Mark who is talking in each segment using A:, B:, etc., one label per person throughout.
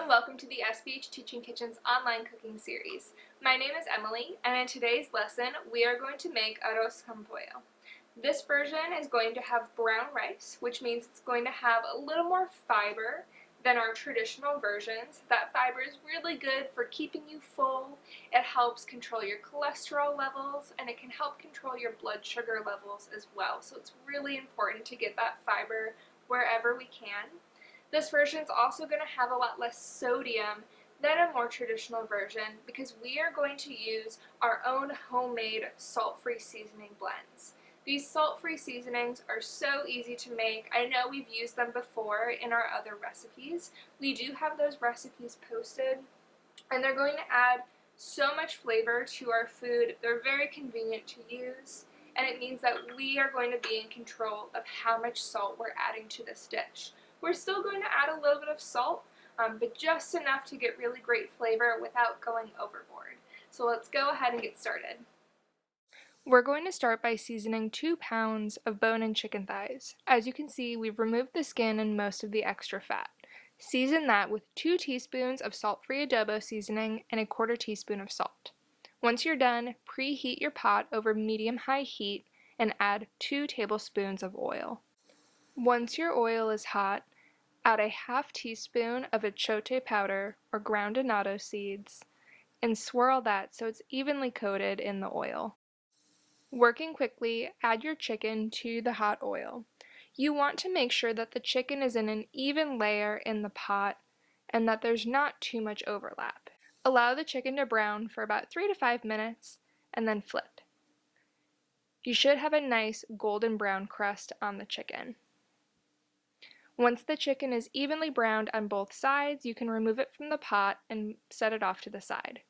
A: and welcome to the SBH Teaching Kitchen's online cooking series. My name is Emily, and in today's lesson, we are going to make arroz con pollo. This version is going to have brown rice, which means it's going to have a little more fiber than our traditional versions. That fiber is really good for keeping you full. It helps control your cholesterol levels, and it can help control your blood sugar levels as well. So it's really important to get that fiber wherever we can. This version is also going to have a lot less sodium than a more traditional version because we are going to use our own homemade salt-free seasoning blends. These salt-free seasonings are so easy to make. I know we've used them before in our other recipes. We do have those recipes posted, and they're going to add so much flavor to our food. They're very convenient to use, and it means that we are going to be in control of how much salt we're adding to this dish. We're still going to add a little bit of salt, but just enough to get really great flavor without going overboard. So let's go ahead and get started. We're going to start by seasoning 2 pounds of bone-in chicken thighs. As you can see, we've removed the skin and most of the extra fat. Season that with 2 teaspoons of salt-free adobo seasoning and a 1/4 teaspoon of salt. Once you're done, preheat your pot over medium-high heat and add 2 tablespoons of oil. Once your oil is hot, add a 1/2 teaspoon of achiote powder or ground annatto seeds and swirl that so it's evenly coated in the oil. Working quickly, add your chicken to the hot oil. You want to make sure that the chicken is in an even layer in the pot and that there's not too much overlap. Allow the chicken to brown for about 3 to 5 minutes and then flip. You should have a nice golden brown crust on the chicken. Once the chicken is evenly browned on both sides, you can remove it from the pot and set it off to the side.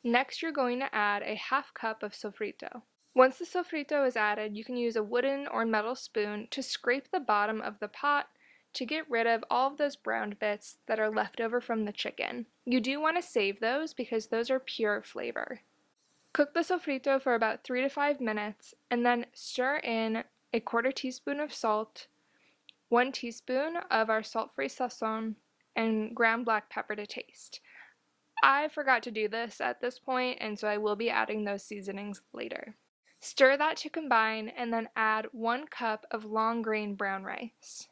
A: Next, you're going to add a 1/2 cup of sofrito. Once the sofrito is added, you can use a wooden or metal spoon to scrape the bottom of the pot to get rid of all of those browned bits that are left over from the chicken. You do want to save those because those are pure flavor. Cook the sofrito for about 3 to 5 minutes and then stir in a 1/4 teaspoon of salt, 1 teaspoon of our salt-free sazon, and ground black pepper to taste. I forgot to do this at this point, and so I will be adding those seasonings later. Stir that to combine and then add 1 cup of long grain brown rice.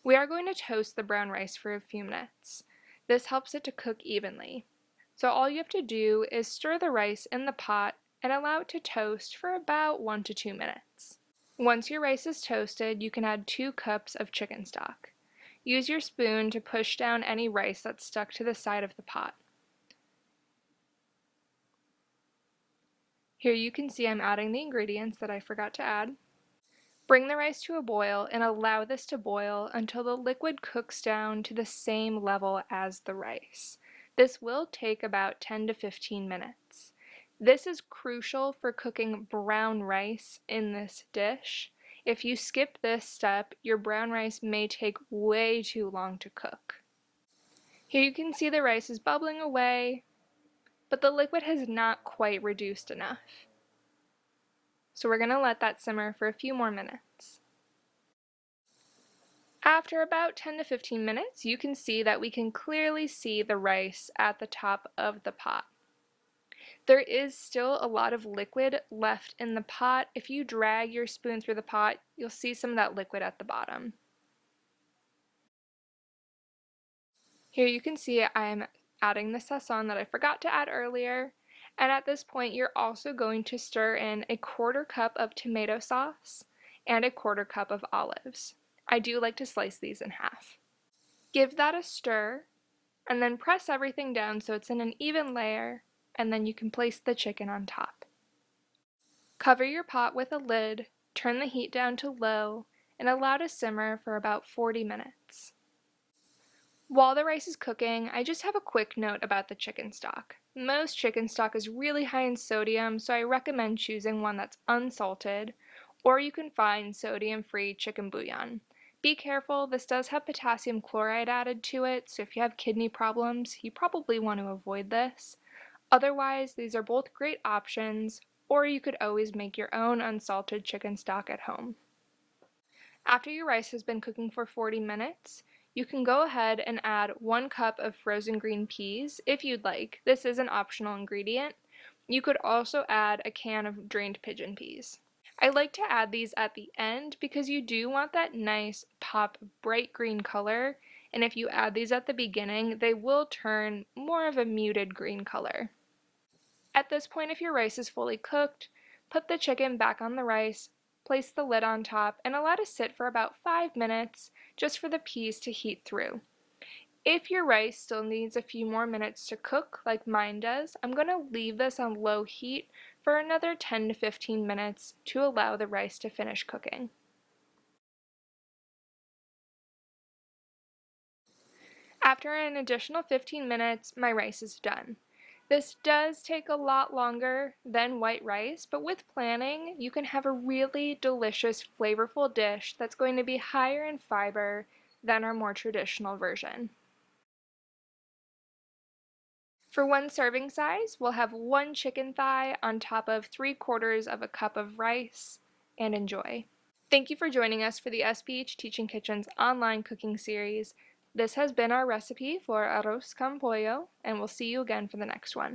A: We are going to toast the brown rice for a few minutes. This helps it to cook evenly. So all you have to do is stir the rice in the pot and allow it to toast for about 1 to 2 minutes. Once your rice is toasted, you can add 2 cups of chicken stock. Use your spoon to push down any rice that's stuck to the side of the pot. Here you can see I'm adding the ingredients that I forgot to add. Bring the rice to a boil and allow this to boil until the liquid cooks down to the same level as the rice. This will take about 10 to 15 minutes. This is crucial for cooking brown rice in this dish. If you skip this step, your brown rice may take way too long to cook. Here you can see the rice is bubbling away, but the liquid has not quite reduced enough. So we're going to let that simmer for a few more minutes. After about 10 to 15 minutes, you can see that we can clearly see the rice at the top of the pot. There is still a lot of liquid left in the pot. If you drag your spoon through the pot, you'll see some of that liquid at the bottom. Here you can see I'm adding the sazon that I forgot to add earlier. And at this point, you're also going to stir in a 1/4 cup of tomato sauce and a 1/4 cup of olives. I do like to slice these in half. Give that a stir, and then press everything down so it's in an even layer, and then you can place the chicken on top. Cover your pot with a lid, turn the heat down to low, and allow to simmer for about 40 minutes. While the rice is cooking, I just have a quick note about the chicken stock. Most chicken stock is really high in sodium, so I recommend choosing one that's unsalted, or you can find sodium-free chicken bouillon. Be careful, this does have potassium chloride added to it, so if you have kidney problems, you probably want to avoid this. Otherwise, these are both great options, or you could always make your own unsalted chicken stock at home. After your rice has been cooking for 40 minutes, you can go ahead and add 1 cup of frozen green peas if you'd like. This is an optional ingredient. You could also add a can of drained pigeon peas. I like to add these at the end because you do want that nice pop bright green color, and if you add these at the beginning, they will turn more of a muted green color. At this point, if your rice is fully cooked, put the chicken back on the rice, place the lid on top, and allow to sit for about 5 minutes just for the peas to heat through. If your rice still needs a few more minutes to cook, like mine does, I'm going to leave this on low heat for another 10 to 15 minutes to allow the rice to finish cooking. After an additional 15 minutes, my rice is done. This does take a lot longer than white rice, but with planning, you can have a really delicious, flavorful dish that's going to be higher in fiber than our more traditional version. For one serving size, we'll have 1 chicken thigh on top of 3/4 of a cup of rice, and enjoy. Thank you for joining us for the SPH Teaching Kitchen's online cooking series. This has been our recipe for Arroz Con Pollo, and we'll see you again for the next one.